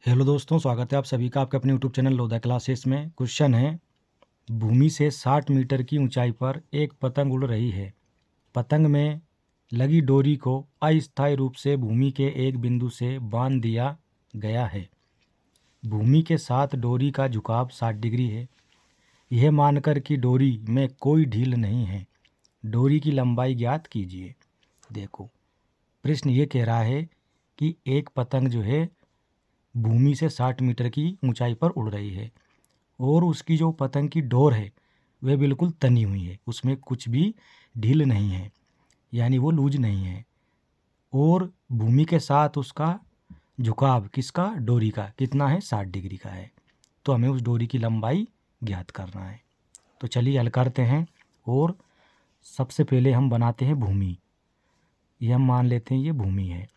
Hello दोस्तों, स्वागत है आप सभी का आपके अपने यूट्यूब चैनल लोधा क्लासेस में। क्वेश्चन है, भूमि से 60 मीटर की ऊंचाई पर एक पतंग उड़ रही है। पतंग में लगी डोरी को अस्थायी रूप से भूमि के एक बिंदु से बांध दिया गया है। भूमि के साथ डोरी का झुकाव 60 डिग्री है। यह मानकर कि डोरी में कोई ढील नहीं है, डोरी की लंबाई ज्ञात कीजिए। देखो, प्रश्न ये कह रहा है कि एक पतंग जो है भूमि से 60 मीटर की ऊंचाई पर उड़ रही है और उसकी जो पतंग की डोर है वह बिल्कुल तनी हुई है, उसमें कुछ भी ढील नहीं है, यानी वो लूज नहीं है। और भूमि के साथ उसका झुकाव किसका, डोरी का, कितना है, 60 डिग्री का है। तो हमें उस डोरी की लंबाई ज्ञात करना है। तो चलिए हल करते हैं। और सबसे पहले हम बनाते हैं भूमि। ये हम मान लेते हैं ये भूमि है।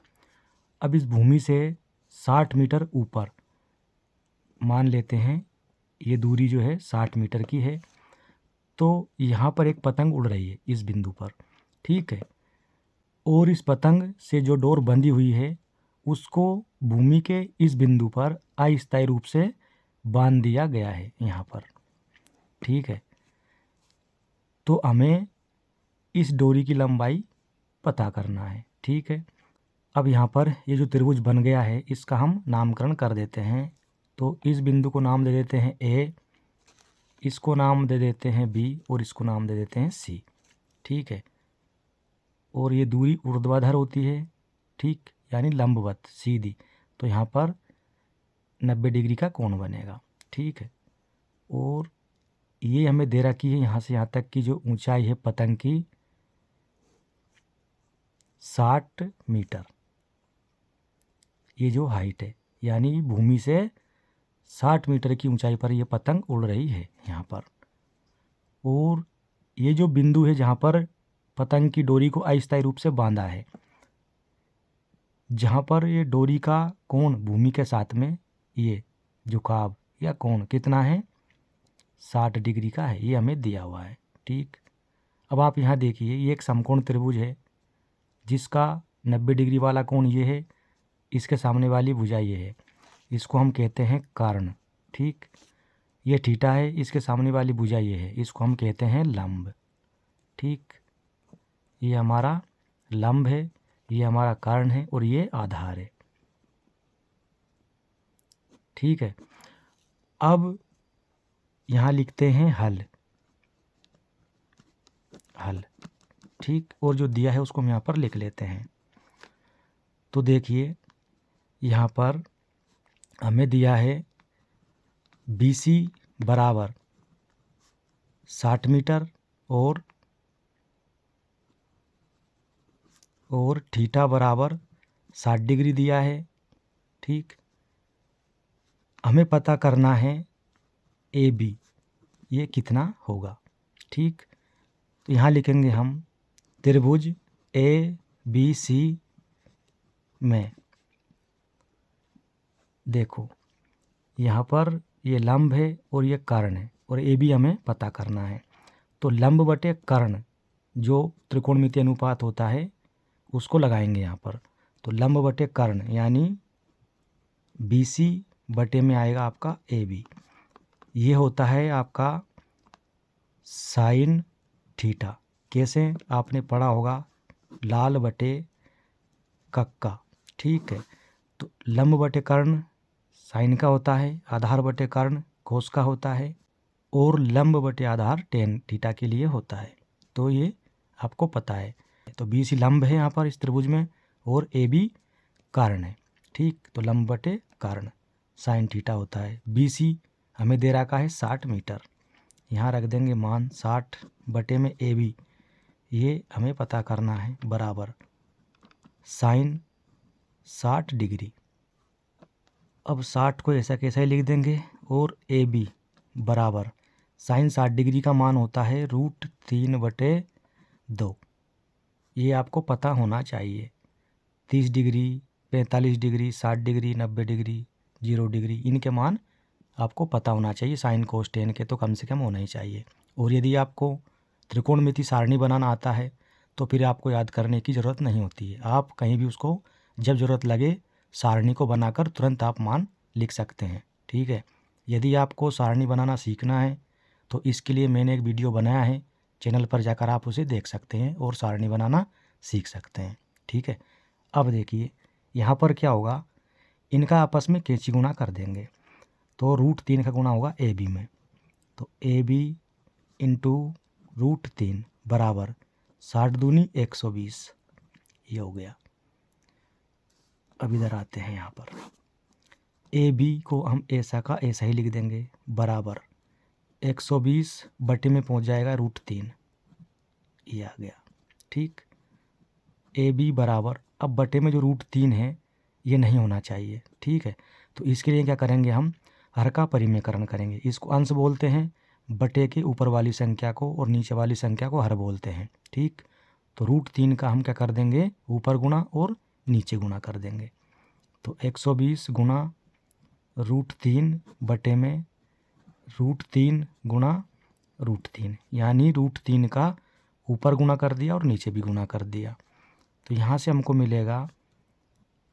अब इस भूमि से 60 मीटर ऊपर मान लेते हैं ये दूरी जो है 60 मीटर की है। तो यहाँ पर एक पतंग उड़ रही है इस बिंदु पर, ठीक है। और इस पतंग से जो डोर बंधी हुई है उसको भूमि के इस बिंदु पर अस्थायी रूप से बांध दिया गया है यहाँ पर, ठीक है। तो हमें इस डोरी की लंबाई पता करना है, ठीक है। अब यहाँ पर ये जो त्रिभुज बन गया है इसका हम नामकरण कर देते हैं। तो इस बिंदु को नाम दे देते हैं ए, इसको नाम दे देते हैं बी और इसको नाम दे देते हैं सी, ठीक है। और ये दूरी ऊर्ध्वाधर होती है, ठीक, यानी लंबवत सीधी। तो यहाँ पर 90 डिग्री का कोण बनेगा, ठीक है। और ये हमें दे रखी है यहाँ से यहाँ तक की जो ऊंचाई है पतंग की 60 मीटर, ये जो हाइट है, यानी भूमि से 60 मीटर की ऊंचाई पर ये पतंग उड़ रही है यहाँ पर। और ये जो बिंदु है जहाँ पर पतंग की डोरी को अस्थायी रूप से बांधा है, जहाँ पर ये डोरी का कोण भूमि के साथ में ये झुकाव या कोण कितना है, 60 डिग्री का है, ये हमें दिया हुआ है, ठीक। अब आप यहाँ देखिए, ये एक समकोण त्रिभुज है जिसका 90 डिग्री वाला कोण ये है, इसके सामने वाली भुजा ये है, इसको हम कहते हैं कर्ण, ठीक। ये थीटा है, इसके सामने वाली भुजा ये है, इसको हम कहते हैं लंब, ठीक। ये हमारा लंब है, ये हमारा कर्ण है और ये आधार है, ठीक है। अब यहाँ लिखते हैं हल, हल, ठीक। और जो दिया है उसको हम यहाँ पर लिख लेते हैं। तो देखिए यहाँ पर हमें दिया है BC बराबर 60 मीटर और थीटा बराबर 60 डिग्री दिया है, ठीक। हमें पता करना है AB ये कितना होगा, ठीक। तो यहाँ लिखेंगे हम त्रिभुज ABC में, देखो यहाँ पर ये लंब है और ये कर्ण है और AB हमें पता करना है। तो लंब बटे कर्ण जो त्रिकोणमितीय अनुपात होता है उसको लगाएंगे यहाँ पर। तो लंब बटे कर्ण यानी BC बटे में आएगा आपका AB, ये होता है आपका साइन थीटा। कैसे, आपने पढ़ा होगा लाल बटे कक्का, ठीक है। तो लंब बटे कर्ण साइन का होता है, आधार बटे कर्ण कोस का होता है और लंब बटे आधार टेन थीटा के लिए होता है। तो ये आपको पता है। तो BC लंब है यहाँ पर इस त्रिभुज में और AB कर्ण है, ठीक। तो लंब बटे कर्ण साइन थीटा होता है। BC हमें दे रखा है 60 मीटर, यहाँ रख देंगे मान 60 बटे में AB, ये हमें पता करना है, बराबर साइन 60 डिग्री। अब 60 को ऐसा कैसा ही लिख देंगे और AB बराबर साइन 60 डिग्री का मान होता है √3/2। ये आपको पता होना चाहिए। 30 degree, 45 degree, 60 degree, 90 degree, 0 degree, इनके मान आपको पता होना चाहिए। साइन कोस टेन के तो कम से कम होना ही चाहिए। और यदि आपको त्रिकोणमिति सारणी बनाना आता है तो फिर आपको याद करने की ज़रूरत नहीं होती है। आप कहीं भी उसको जब ज़रूरत लगे सारणी को बनाकर तुरंत आप मान लिख सकते हैं। ठीक है, यदि आपको सारणी बनाना सीखना है तो इसके लिए मैंने एक वीडियो बनाया है, चैनल पर जाकर आप उसे देख सकते हैं और सारणी बनाना सीख सकते हैं। ठीक है, अब देखिए यहाँ पर क्या होगा, इनका आपस में कैंची गुणा कर देंगे तो √3 का गुणा होगा AB में, तो AB इंटू √3 बराबर 60 दूनी 120, ये हो गया। अब इधर आते हैं, यहाँ पर AB को हम ऐसा का ऐसा ही लिख देंगे बराबर 120 बटे में पहुंच जाएगा √3, ये आ गया। ठीक, AB बराबर, अब बटे में जो √3 है ये नहीं होना चाहिए। ठीक है, तो इसके लिए क्या करेंगे, हम हर का परिमेयकरण करेंगे। इसको अंश बोलते हैं, बटे के ऊपर वाली संख्या को और नीचे वाली संख्या को हर बोलते हैं। ठीक, तो √3 का हम क्या कर देंगे, ऊपर गुणा और नीचे गुणा कर देंगे। तो 120 गुणा √3 बटे में √3 गुणा √3, यानी √3 का ऊपर गुणा कर दिया और नीचे भी गुणा कर दिया। तो यहाँ से हमको मिलेगा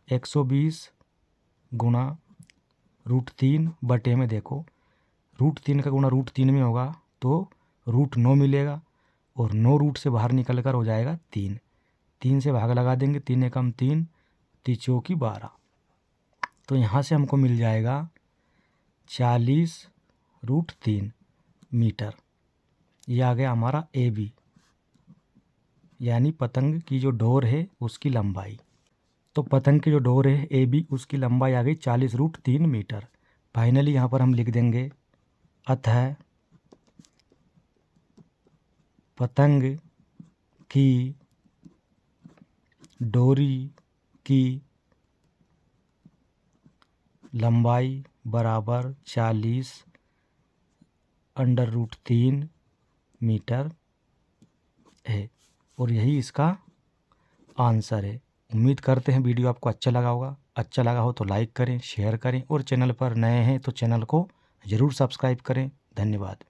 120 गुणा √3 बटे में, देखो √3 का गुणा √3 में होगा तो √9 मिलेगा और 9 रूट से बाहर निकल कर हो जाएगा 3, 3 से भाग लगा देंगे, 3 एकम 3, 3 चौकी 12, तो यहाँ से हमको मिल जाएगा 40 √3 मीटर। ये आ गया हमारा AB, यानी पतंग की जो डोर है उसकी लंबाई। तो पतंग की जो डोर है AB, उसकी लंबाई आ गई 40 √3 मीटर। फाइनली यहाँ पर हम लिख देंगे, अतः पतंग की डोरी की लंबाई बराबर 40 √3 मीटर है, और यही इसका आंसर है। उम्मीद करते हैं वीडियो आपको अच्छा लगा होगा। अच्छा लगा हो तो लाइक करें, शेयर करें और चैनल पर नए हैं तो चैनल को ज़रूर सब्सक्राइब करें। धन्यवाद।